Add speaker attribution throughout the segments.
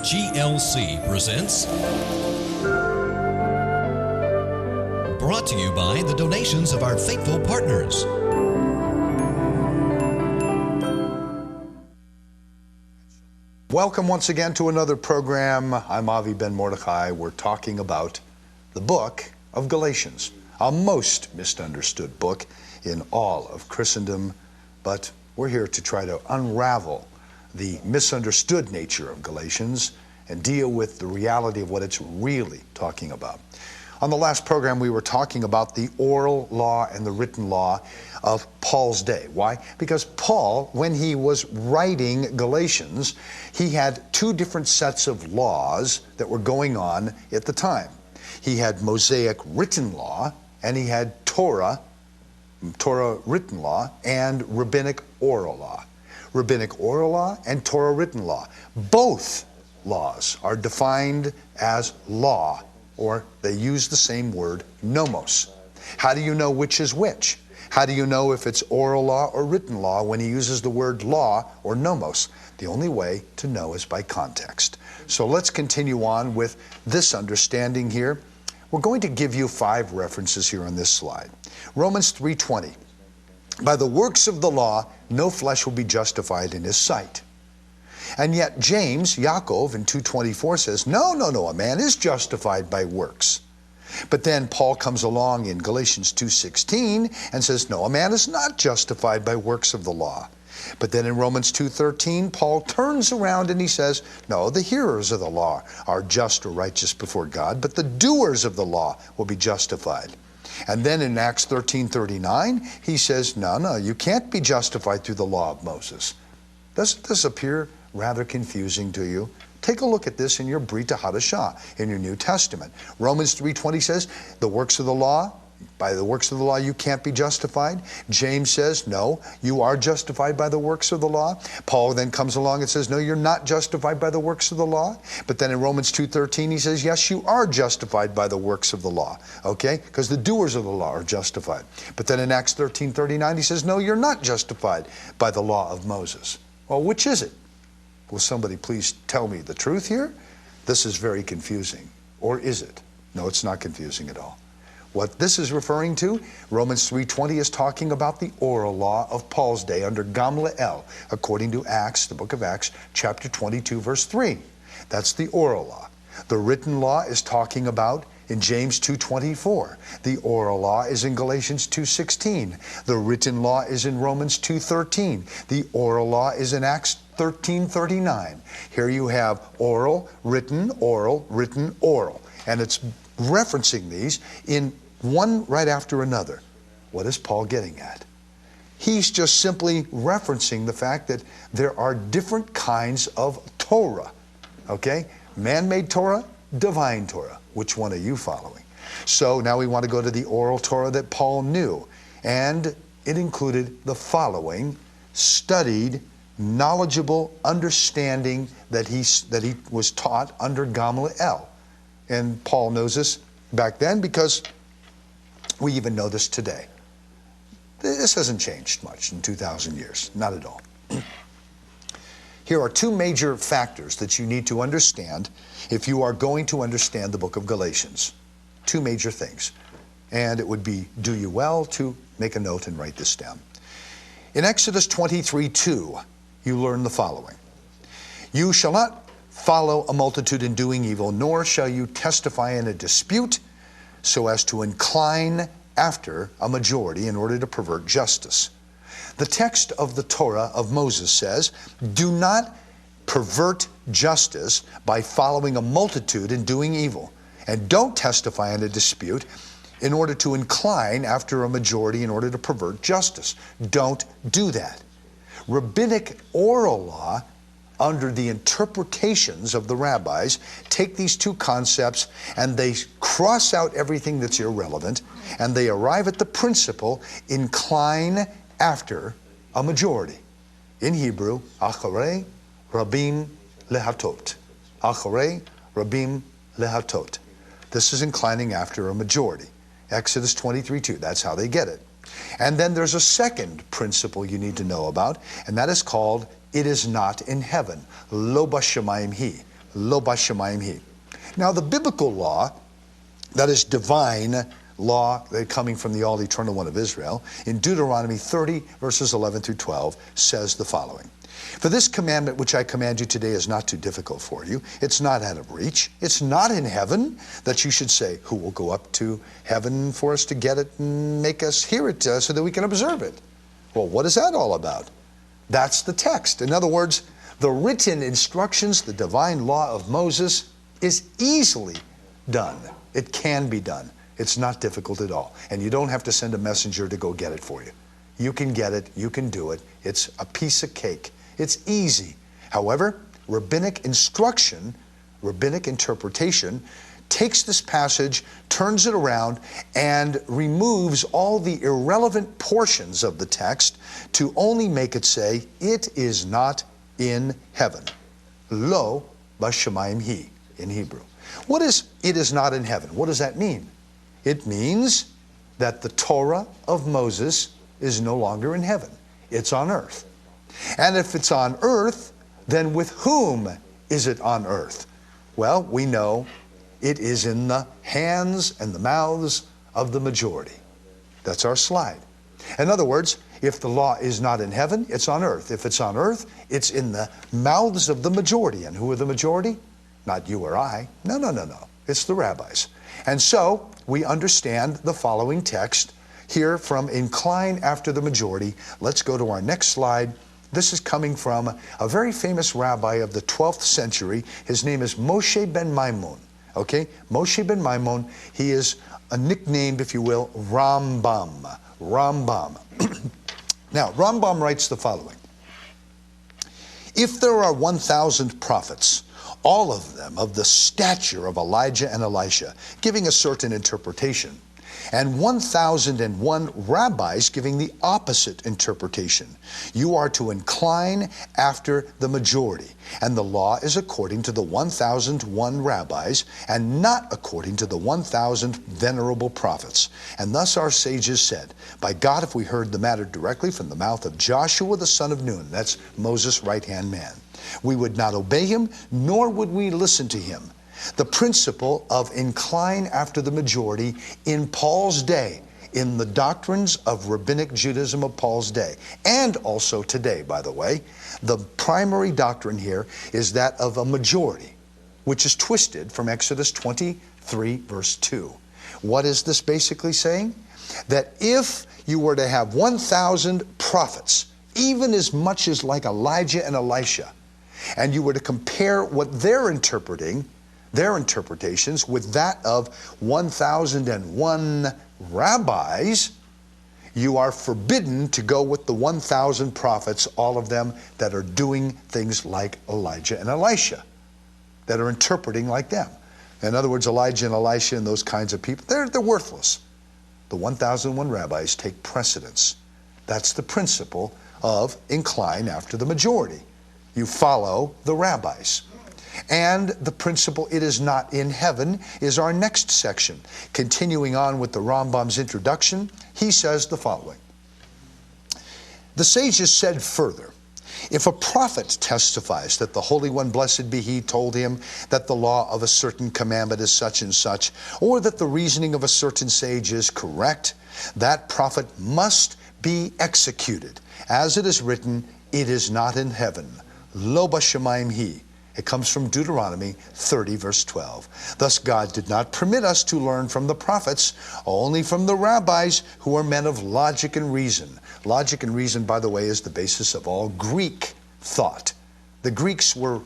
Speaker 1: GLC presents, brought to you by the donations of our faithful partners.
Speaker 2: Welcome once again to another program. I'm Avi Ben Mordechai. We're talking about the book of Galatians, a most misunderstood book in all of Christendom, but we're here to try to unravel the misunderstood nature of Galatians and deal with the reality of what it's really talking about. On the last program, we were talking about the oral law and the written law of Paul's day. Why? Because Paul, when he was writing Galatians, he had two different sets of laws that were going on at the time. He had Mosaic written law, and he had Torah written law, and rabbinic oral law. Rabbinic oral law and Torah written law. Both laws are defined as law, or they use the same word, nomos. How do you know which is which? How do you know if it's oral law or written law when he uses the word law or nomos? The only way to know is by context. So let's continue on with this understanding here. We're going to give you 5 references here on this slide. Romans 3:20. By the works of the law, no flesh will be justified in his sight. And yet James, Yaakov, in 2:24 says, no, a man is justified by works. But then Paul comes along in Galatians 2:16 and says, no, a man is not justified by works of the law. But then in Romans 2:13, Paul turns around and he says, no, the hearers of the law are just or righteous before God, but the doers of the law will be justified. And then in Acts 13:39, he says, no, you can't be justified through the law of Moses. Does this appear rather confusing to you? Take a look at this in your Brit Hadashah, in your New Testament. Romans 3:20 says, by the works of the law you can't be justified. James says, no, you are justified by the works of the law. Paul then comes along and says, no, you're not justified by the works of the law. But then in Romans 2:13 he says, yes, you are justified by the works of the law. Okay? Because the doers of the law are justified. But then in Acts 13:39 he says, no, you're not justified by the law of Moses. Well, which is it? Will somebody please tell me the truth here? This is very confusing. Or is it? No, it's not confusing at all. What this is referring to, Romans 3:20 is talking about the oral law of Paul's day under Gamaliel, according to Acts, the book of Acts, chapter 22, verse 3. That's the oral law. The written law is talking about in James 2:24. The oral law is in Galatians 2:16. The written law is in Romans 2:13. The oral law is in Acts 13:39. Here you have oral, written, oral. And it's referencing these in one right after another. What is Paul getting at? He's just simply referencing the fact that there are different kinds of Torah. Okay? Man-made Torah, divine Torah. Which one are you following? So now we want to go to the oral Torah that Paul knew. And it included the following: studied, knowledgeable understanding that he was taught under Gamaliel. And Paul knows this back then because we even know this today. This hasn't changed much in 2,000 years, not at all. Here are 2 major factors that you need to understand if you are going to understand the book of Galatians. 2 major things. And it would do you well to make a note and write this down. In Exodus 23:2, you learn the following: you shall not follow a multitude in doing evil, nor shall you testify in a dispute so as to incline after a majority in order to pervert justice. The text of the Torah of Moses says, do not pervert justice by following a multitude in doing evil, and don't testify in a dispute in order to incline after a majority in order to pervert justice. Don't do that. Rabbinic oral law, under the interpretations of the rabbis, take these 2 concepts and they cross out everything that's irrelevant, and they arrive at the principle, incline after a majority. In Hebrew, acharei rabim lehatot. Acharei rabim lehatot. This is inclining after a majority. Exodus 23:2, that's how they get it. And then there's a second principle you need to know about, and that is called, it is not in heaven. Lo bashamayim hi. Lo bashamayim hi. Now the biblical law, that is divine law coming from the all-eternal one of Israel, in Deuteronomy 30, verses 11 through 12, says the following. For this commandment which I command you today is not too difficult for you. It's not out of reach. It's not in heaven, that you should say, who will go up to heaven for us to get it and make us hear it so that we can observe it? Well, what is that all about? That's the text. In other words, the written instructions, the divine law of Moses, is easily done. It can be done. It's not difficult at all. And you don't have to send a messenger to go get it for you. You can get it. You can do it. It's a piece of cake. It's easy. However, rabbinic instruction, rabbinic interpretation, takes this passage, turns it around, and removes all the irrelevant portions of the text to only make it say, it is not in heaven. Lo bashamayim hi, in Hebrew. What is it is not in heaven? What does that mean? It means that the Torah of Moses is no longer in heaven. It's on earth. And if it's on earth, then with whom is it on earth? Well, we know it is in the hands and the mouths of the majority. That's our slide. In other words, if the law is not in heaven, it's on earth. If it's on earth, it's in the mouths of the majority. And who are the majority? Not you or I. No. It's the rabbis. And so we understand the following text here from incline after the majority. Let's go to our next slide. This is coming from a very famous rabbi of the 12th century. His name is Moshe ben Maimon. Okay? Moshe ben Maimon. He is nicknamed, if you will, Rambam. Rambam. Now, Rambam writes the following. If there are 1,000 prophets, all of them of the stature of Elijah and Elisha, giving a certain interpretation, and 1,001 rabbis giving the opposite interpretation, you are to incline after the majority. And the law is according to the 1,001 rabbis, and not according to the 1,000 venerable prophets. And thus our sages said, by God, if we heard the matter directly from the mouth of Joshua the son of Nun, that's Moses' right-hand man, we would not obey him, nor would we listen to him. The principle of incline after the majority in Paul's day, in the doctrines of rabbinic Judaism of Paul's day, and also today, by the way, the primary doctrine here is that of a majority, which is twisted from Exodus 23, verse 2. What is this basically saying? That if you were to have 1,000 prophets, even as much as like Elijah and Elisha, and you were to compare what they're interpreting, their interpretations, with that of 1,001 rabbis, you are forbidden to go with the 1,000 prophets, all of them that are doing things like Elijah and Elisha, that are interpreting like them. In other words, Elijah and Elisha and those kinds of people, they're worthless. The 1,001 rabbis take precedence. That's the principle of incline after the majority. You follow the rabbis. And the principle, it is not in heaven, is our next section. Continuing on with the Rambam's introduction, he says the following. The sages said further, if a prophet testifies that the Holy One, blessed be he, told him that the law of a certain commandment is such and such, or that the reasoning of a certain sage is correct, that prophet must be executed. As it is written, it is not in heaven. Lo bashamayim hi. It comes from Deuteronomy 30, verse 12. Thus God did not permit us to learn from the prophets, only from the rabbis who are men of logic and reason. Logic and reason, by the way, is the basis of all Greek thought. The Greeks were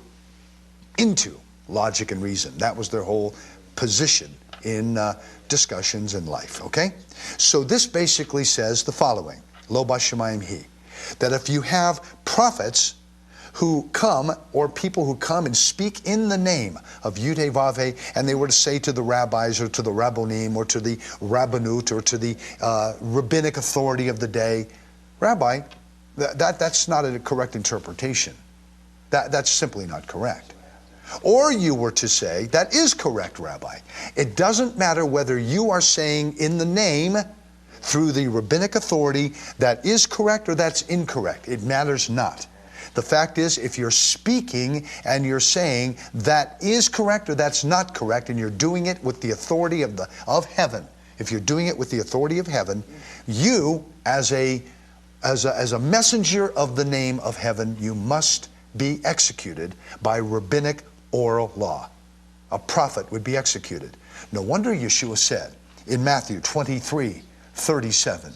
Speaker 2: into logic and reason. That was their whole position in discussions in life, okay? So this basically says the following, Lo bashamayim hi, that if you have prophets who come, or people who come and speak in the name of Yud-Heh-Vav-Heh, and they were to say to the rabbis or to the rabbonim or to the rabbanut or to the rabbinic authority of the day, Rabbi, that's not a correct interpretation. That's simply not correct. Or you were to say, that is correct, Rabbi. It doesn't matter whether you are saying in the name through the rabbinic authority that is correct or that's incorrect. It matters not. The fact is, if you're speaking and you're saying that is correct or that's not correct, and you're doing it with the authority of heaven, if you're doing it with the authority of heaven, you, as a messenger of the name of heaven, you must be executed by rabbinic oral law. A prophet would be executed. No wonder Yeshua said in Matthew 23:37,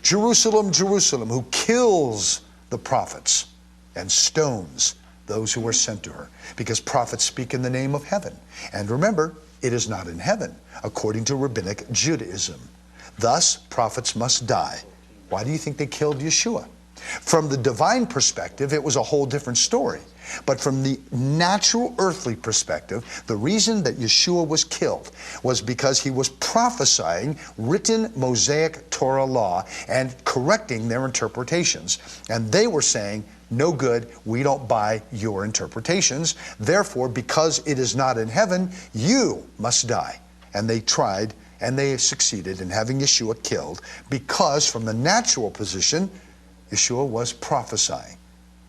Speaker 2: Jerusalem, Jerusalem, who kills the prophets and stones those who are sent to her, because prophets speak in the name of heaven. And remember, it is not in heaven, according to rabbinic Judaism. Thus, prophets must die. Why do you think they killed Yeshua? From the divine perspective, it was a whole different story. But from the natural earthly perspective, the reason that Yeshua was killed was because he was prophesying written Mosaic Torah law and correcting their interpretations. And they were saying, no good, we don't buy your interpretations. Therefore, because it is not in heaven, you must die. And they tried, and they succeeded in having Yeshua killed, because from the natural position, Yeshua was prophesying.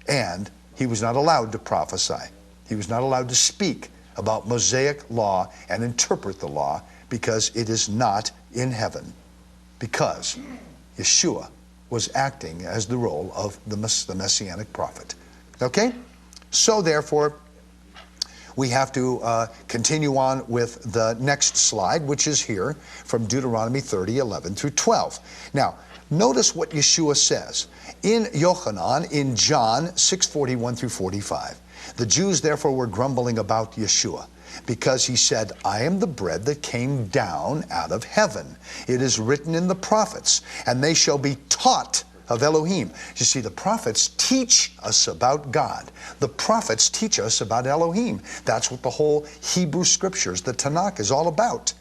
Speaker 2: And he was not allowed to prophesy. He was not allowed to speak about Mosaic law and interpret the law, because it is not in heaven. Because Yeshua was acting as the role of the Messianic prophet. Okay? So therefore, we have to continue on with the next slide, which is here from Deuteronomy 30:11 through 12. Now, notice what Yeshua says. In Yochanan, in John 6:41 through 45, the Jews therefore were grumbling about Yeshua, because he said, I am the bread that came down out of heaven. It is written in the prophets, and they shall be taught of Elohim. You see, the prophets teach us about God. The prophets teach us about Elohim. That's what the whole Hebrew scriptures, the Tanakh, is all about.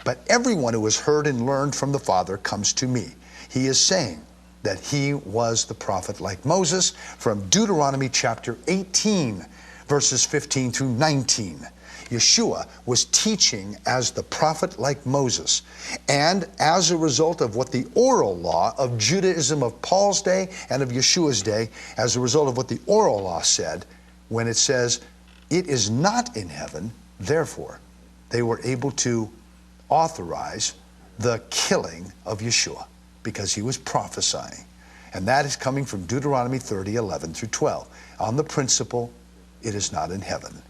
Speaker 2: But everyone who has heard and learned from the Father comes to me. He is saying that he was the prophet like Moses from Deuteronomy chapter 18, verses 15 through 19. Yeshua was teaching as the prophet like Moses. And as a result of what the oral law of Judaism of Paul's day and of Yeshua's day, as a result of what the oral law said, when it says, it is not in heaven, therefore, they were able to authorize the killing of Yeshua, because he was prophesying. And that is coming from Deuteronomy 30:11 through 12, on the principle, it is not in heaven.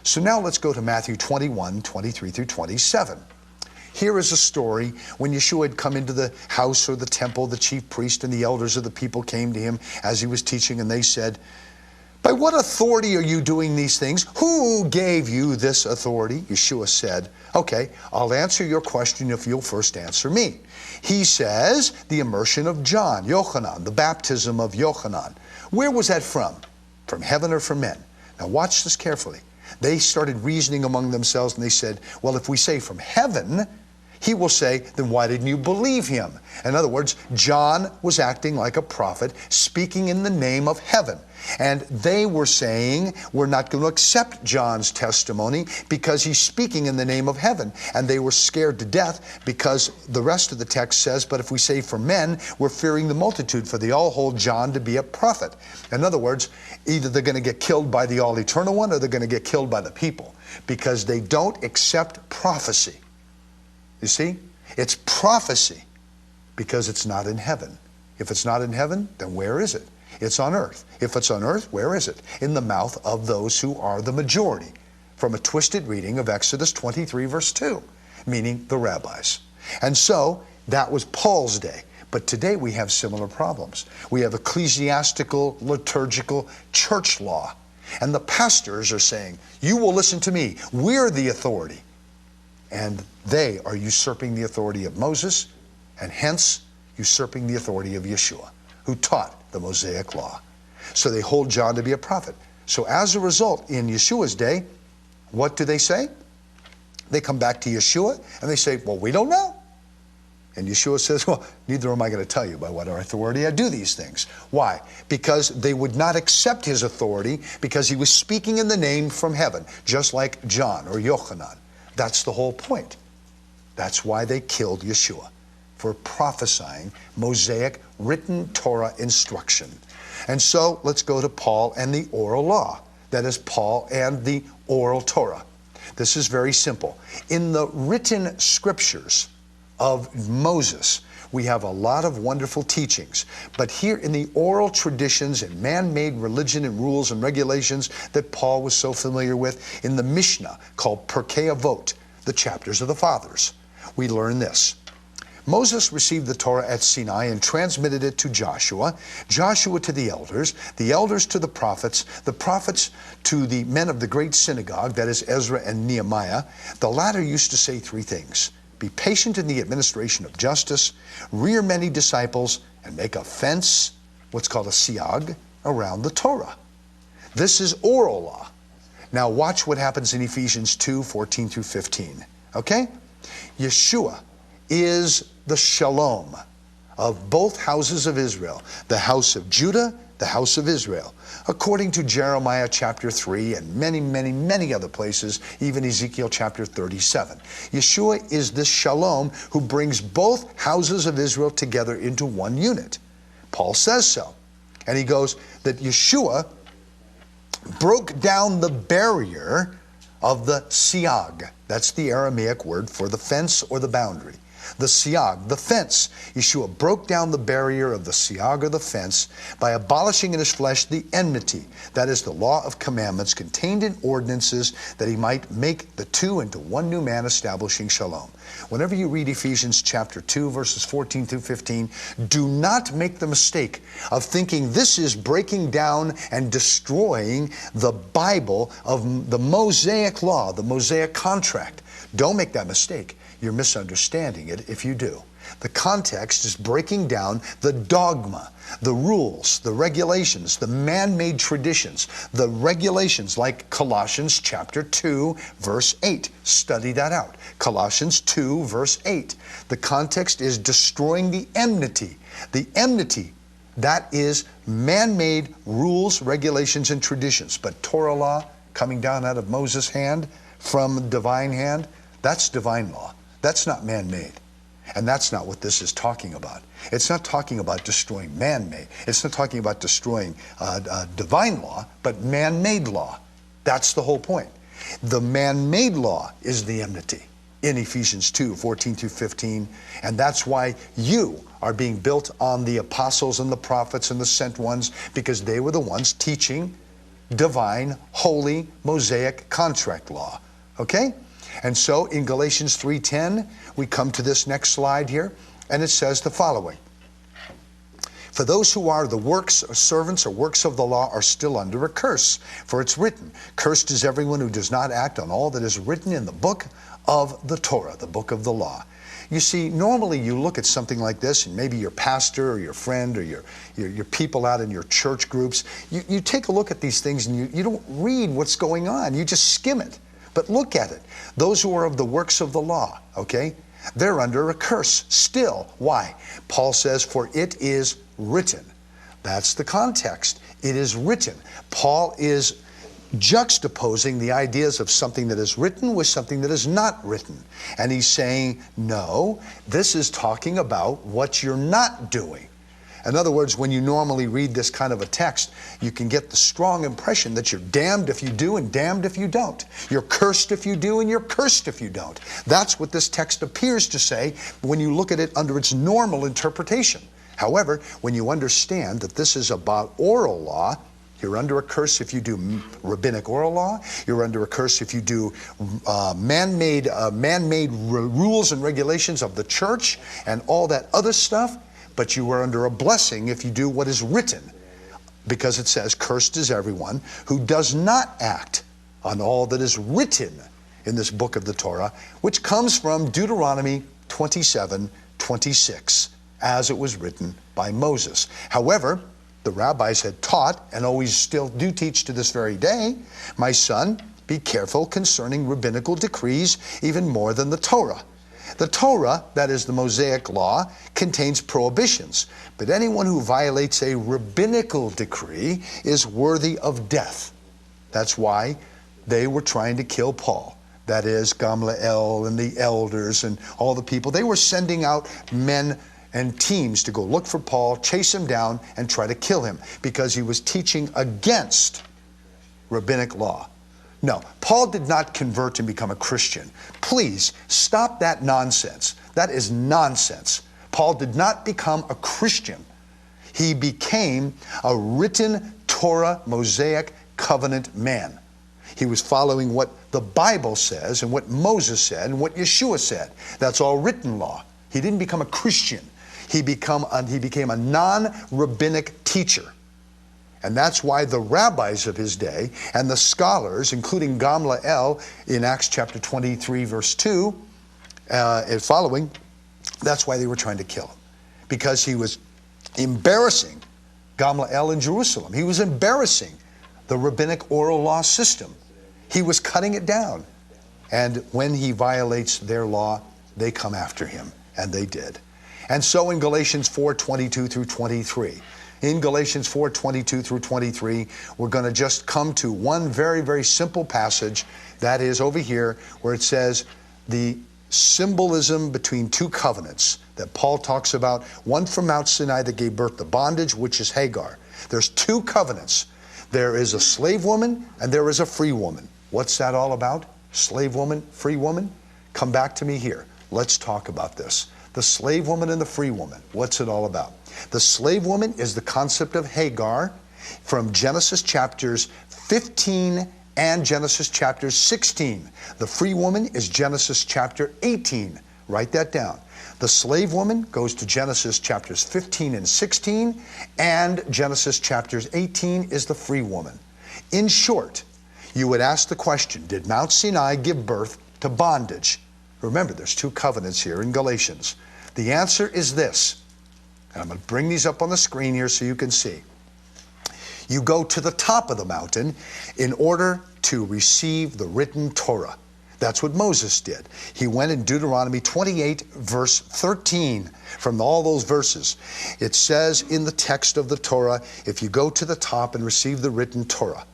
Speaker 2: So now let's go to Matthew 21:23 through 27. Here is a story when Yeshua had come into the house or the temple. The chief priest and the elders of the people came to him as he was teaching, and they said, by what authority are you doing these things? Who gave you this authority? Yeshua said, okay, I'll answer your question if you'll first answer me. He says, the immersion of John, Yochanan, the baptism of Yochanan. Where was that from? From heaven or from men? Now watch this carefully. They started reasoning among themselves, and they said, well, if we say from heaven, he will say, then why didn't you believe him? In other words, John was acting like a prophet, speaking in the name of heaven. And they were saying, we're not going to accept John's testimony because he's speaking in the name of heaven. And they were scared to death, because the rest of the text says, but if we say from men, we're fearing the multitude, for they all hold John to be a prophet. In other words, either they're going to get killed by the all-eternal one, or they're going to get killed by the people, because they don't accept prophecy. You see? It's prophecy because it's not in heaven. If it's not in heaven, then where is it? It's on earth. If it's on earth, where is it? In the mouth of those who are the majority. From a twisted reading of Exodus 23, verse 2, meaning the rabbis. And so, that was Paul's day. But today we have similar problems. We have ecclesiastical, liturgical, church law. And the pastors are saying, you will listen to me. We're the authority. And they are usurping the authority of Moses, and hence usurping the authority of Yeshua, who taught the Mosaic law. So they hold John to be a prophet. So as a result, in Yeshua's day, what do they say? They come back to Yeshua and they say, well, we don't know. And Yeshua says, well, neither am I going to tell you by what authority I do these things. Why? Because they would not accept his authority, because he was speaking in the name from heaven, just like John or Yochanan. That's the whole point. That's why they killed Yeshua, for prophesying Mosaic written Torah instruction. And so let's go to Paul and the oral law. That is Paul and the oral Torah. This is very simple. In the written scriptures of Moses, we have a lot of wonderful teachings. But here in the oral traditions and man-made religion and rules and regulations that Paul was so familiar with, in the Mishnah called Pirkei Avot, the chapters of the fathers, we learn this. Moses received the Torah at Sinai and transmitted it to Joshua, Joshua to the elders to the prophets to the men of the great synagogue, that is Ezra and Nehemiah. The latter used to say three things: be patient in the administration of justice, rear many disciples, and make a fence, what's called a siag, around the Torah. This is oral law. Now watch what happens in Ephesians 2:14 through 15. Okay? Yeshua is the shalom of both houses of Israel, the house of Judah, the house of Israel, according to Jeremiah chapter 3 and many, many, many other places, even Ezekiel chapter 37. Yeshua is this shalom who brings both houses of Israel together into one unit. Paul says so. And he goes that Yeshua broke down the barrier of the siag. That's the Aramaic word for the fence or the boundary. The siag, the fence. Yeshua broke down the barrier of the siag or the fence by abolishing in his flesh the enmity, that is the law of commandments contained in ordinances, that he might make the two into one new man, establishing shalom. Whenever you read Ephesians chapter 2, verses 14 through 15, do not make the mistake of thinking this is breaking down and destroying the Bible of the Mosaic law, the Mosaic contract. Don't make that mistake. You're misunderstanding it if you do. The context is breaking down the dogma, the rules, the regulations, the man-made traditions, the regulations like Colossians chapter 2, verse 8. Study that out. Colossians 2, verse 8. The context is destroying the enmity. The enmity, that is man-made rules, regulations, and traditions. But Torah law coming down out of Moses' hand, from divine hand, that's divine law. That's not man-made. And that's not what this is talking about. It's not talking about destroying man-made. It's not talking about destroying divine law, but man-made law. That's the whole point. The man-made law is the enmity in Ephesians 2, 14 through 15. And that's why you are being built on the apostles and the prophets and the sent ones, because they were the ones teaching divine, holy, Mosaic contract law. Okay? And so in Galatians 3:10, we come to this next slide here, and it says the following. For those who are the works or servants or works of the law are still under a curse. For it's written, cursed is everyone who does not act on all that is written in the book of the Torah, the book of the law. You see, normally you look at something like this, and maybe your pastor or your friend or your people out in your church groups, you take a look at these things and you don't read what's going on. You just skim it. But look at it. Those who are of the works of the law, okay, they're under a curse still. Why? Paul says, for it is written. That's the context. It is written. Paul is juxtaposing the ideas of something that is written with something that is not written. And he's saying, no, this is talking about what you're not doing. In other words, when you normally read this kind of a text, you can get the strong impression that you're damned if you do and damned if you don't. You're cursed if you do and you're cursed if you don't. That's what this text appears to say when you look at it under its normal interpretation. However, when you understand that this is about oral law, you're under a curse if you do rabbinic oral law. You're under a curse if you do man-made rules and regulations of the church and all that other stuff. But you are under a blessing if you do what is written, because it says, cursed is everyone who does not act on all that is written in this book of the Torah, which comes from Deuteronomy 27:26, as it was written by Moses. However, the rabbis had taught, and always still do teach to this very day, my son, be careful concerning rabbinical decrees even more than the Torah. The Torah, that is the Mosaic law, contains prohibitions, but anyone who violates a rabbinical decree is worthy of death. That's why they were trying to kill Paul. That is, Gamaliel and the elders and all the people. They were sending out men and teams to go look for Paul, chase him down, and try to kill him because he was teaching against rabbinic law. No, Paul did not convert and become a Christian. Please stop that nonsense. That is nonsense. Paul did not become a Christian. He became a written Torah, Mosaic covenant man. He was following what the Bible says and what Moses said and what Yeshua said. That's all written law. He didn't become a Christian. He became a non-rabbinic teacher. And that's why the rabbis of his day and the scholars, including Gamaliel in Acts chapter 23, verse 2, and following, that's why they were trying to kill him. Because he was embarrassing Gamaliel in Jerusalem. He was embarrassing the rabbinic oral law system. He was cutting it down. And when he violates their law, they come after him. And they did. And so in Galatians 4:22 through 23, in Galatians 4:22 through 23, we're going to just come to one very, very simple passage. That is over here where it says the symbolism between two covenants that Paul talks about. One from Mount Sinai that gave birth to bondage, which is Hagar. There's two covenants. There is a slave woman and there is a free woman. What's that all about? Slave woman, free woman? Come back to me here. Let's talk about this. The slave woman and the free woman. What's it all about? The slave woman is the concept of Hagar from Genesis chapters 15 and Genesis chapter 16. The free woman is Genesis chapter 18. Write that down. The slave woman goes to Genesis chapters 15 and 16, and Genesis chapters 18 is the free woman. In short, you would ask the question, did Mount Sinai give birth to bondage? Remember, there's two covenants here in Galatians. The answer is this, and I'm going to bring these up on the screen here so you can see. You go to the top of the mountain in order to receive the written Torah. That's what Moses did. He went in Deuteronomy 28, verse 13. From all those verses, it says in the text of the Torah, if you go to the top and receive the written Torah,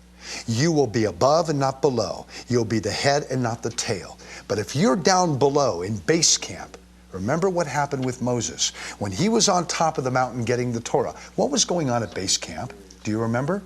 Speaker 2: you will be above and not below. You'll be the head and not the tail. But if you're down below in base camp, remember what happened with Moses. When he was on top of the mountain getting the Torah, what was going on at base camp? Do you remember?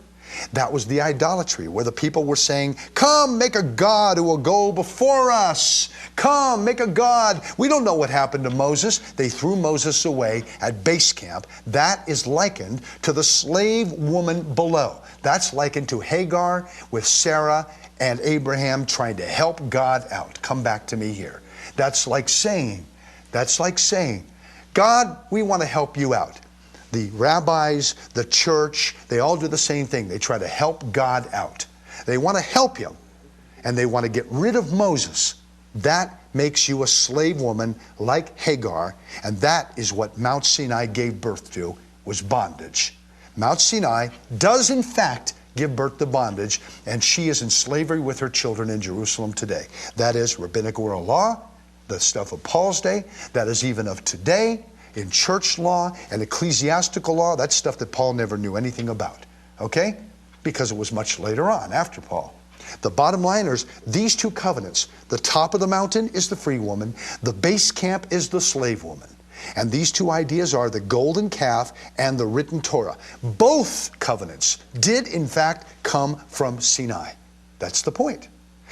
Speaker 2: That was the idolatry, where the people were saying, come, make a God who will go before us. Come, make a God. We don't know what happened to Moses. They threw Moses away at base camp. That is likened to the slave woman below. That's likened to Hagar with Sarah and Abraham trying to help God out. Come back to me here. That's like saying, God, we want to help you out. The rabbis, the church, they all do the same thing. They try to help God out. They want to help him, and they want to get rid of Moses. That makes you a slave woman like Hagar, and that is what Mount Sinai gave birth to, was bondage. Mount Sinai does in fact give birth to bondage, and she is in slavery with her children in Jerusalem today. That is rabbinic oral law, the stuff of Paul's day. That is even of today. In church law and ecclesiastical law, that's stuff that Paul never knew anything about, okay? Because it was much later on, after Paul. The bottom line is these two covenants. The top of the mountain is the free woman. The base camp is the slave woman. And these two ideas are the golden calf and the written Torah. Both covenants did, in fact, come from Sinai. That's the point.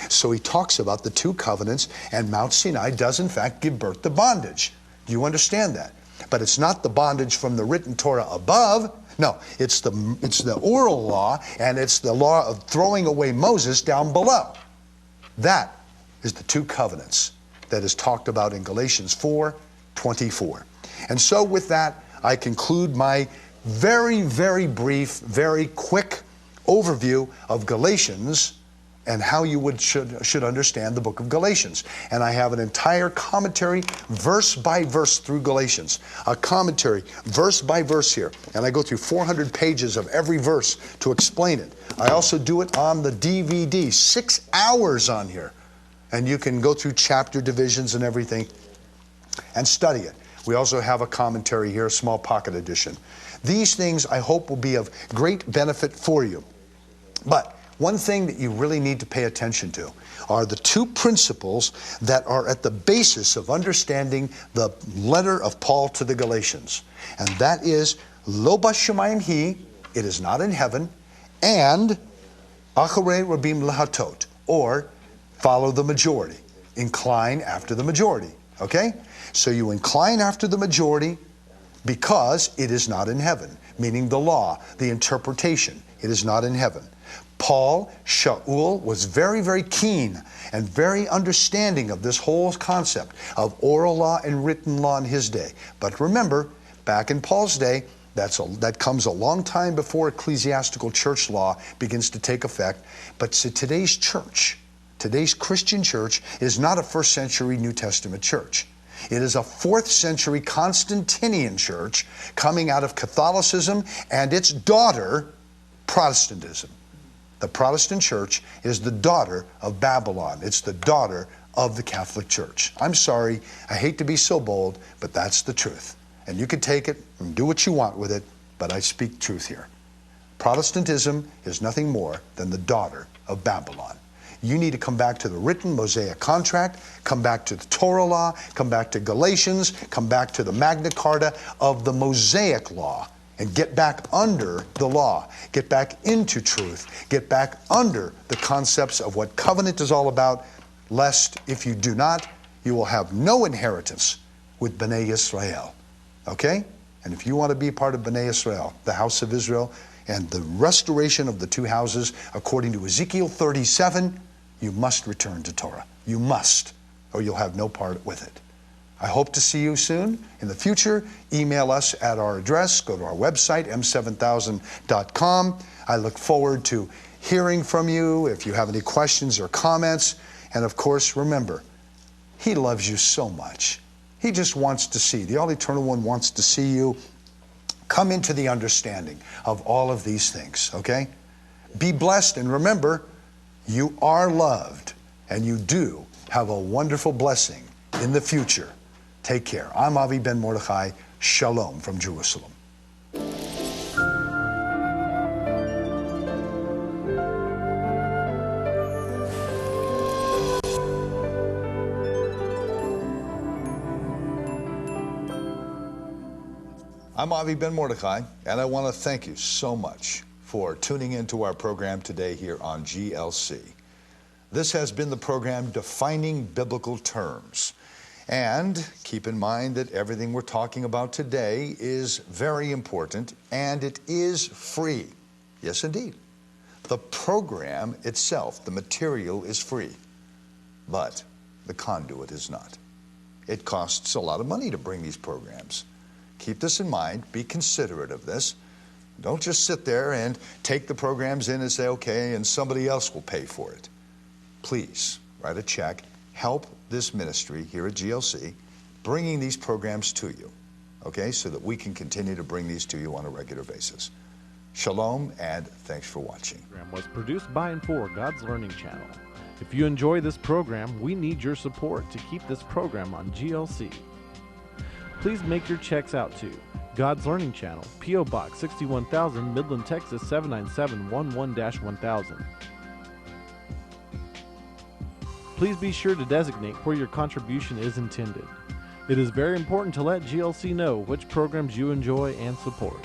Speaker 2: So he talks about the two covenants, and Mount Sinai does, in fact, give birth to bondage. Do you understand that? But it's not the bondage from the written Torah above. No, it's the oral law, and it's the law of throwing away Moses down below. That is the two covenants that is talked about in Galatians 4:24. And so with that, I conclude my very, very brief, very quick overview of Galatians and how you should understand the book of Galatians. And I have an entire commentary, verse by verse, through Galatians. A commentary, verse by verse here. And I go through 400 pages of every verse to explain it. I also do it on the DVD, 6 hours on here. And you can go through chapter divisions and everything and study it. We also have a commentary here, a small pocket edition. These things I hope will be of great benefit for you. But one thing that you really need to pay attention to are the two principles that are at the basis of understanding the letter of Paul to the Galatians. And that is, lo bashamayim hi, it is not in heaven, and acharei rabim lahatot, or follow the majority. Incline after the majority. Okay? So you incline after the majority because it is not in heaven, meaning the law, the interpretation. It is not in heaven. Paul, Shaul, was very, very keen and very understanding of this whole concept of oral law and written law in his day. But remember, back in Paul's day, that comes a long time before ecclesiastical church law begins to take effect. But to today's church, today's Christian church is not a first century New Testament church. It is a 4th century Constantinian church coming out of Catholicism and its daughter, Protestantism. The Protestant church is the daughter of Babylon. It's the daughter of the Catholic Church. I'm sorry, I hate to be so bold, but that's the truth. And you can take it and do what you want with it, but I speak truth here. Protestantism is nothing more than the daughter of Babylon. You need to come back to the written Mosaic contract, come back to the Torah law, come back to Galatians, come back to the Magna Carta of the Mosaic law, and get back under the law, get back into truth, get back under the concepts of what covenant is all about, lest if you do not, you will have no inheritance with Bnei Israel. Okay? And if you want to be part of Bnei Israel, the house of Israel, and the restoration of the two houses, according to Ezekiel 37, you must return to Torah. You must, or you'll have no part with it. I hope to see you soon. In the future, email us at our address. Go to our website, m7000.com. I look forward to hearing from you if you have any questions or comments. And of course, remember, He loves you so much. He just wants to see. The All-Eternal One wants to see you come into the understanding of all of these things, okay? Be blessed, and remember, you are loved, and you do have a wonderful blessing in the future. Take care. I'm Avi Ben Mordechai. Shalom from Jerusalem. I'm Avi Ben Mordechai, and I want to thank you so much for tuning into our program today here on GLC. This has been the program Defining Biblical Terms. And keep in mind that everything we're talking about today is very important, and it is free. Yes, indeed. The program itself, the material, is free, but the conduit is not. It costs a lot of money to bring these programs. Keep this in mind. Be considerate of this. Don't just sit there and take the programs in and say, okay, and somebody else will pay for it. Please write a check. Help this ministry here at GLC bringing these programs to you, okay, so that we can continue to bring these to you on a regular basis. Shalom, and thanks for watching.
Speaker 3: This program was produced by and for God's Learning Channel. If you enjoy this program, we need your support to keep this program on GLC. Please make your checks out to God's Learning Channel, P.O. Box 61,000, Midland, Texas 79711-1000. Please be sure to designate where your contribution is intended. It is very important to let GLC know which programs you enjoy and support.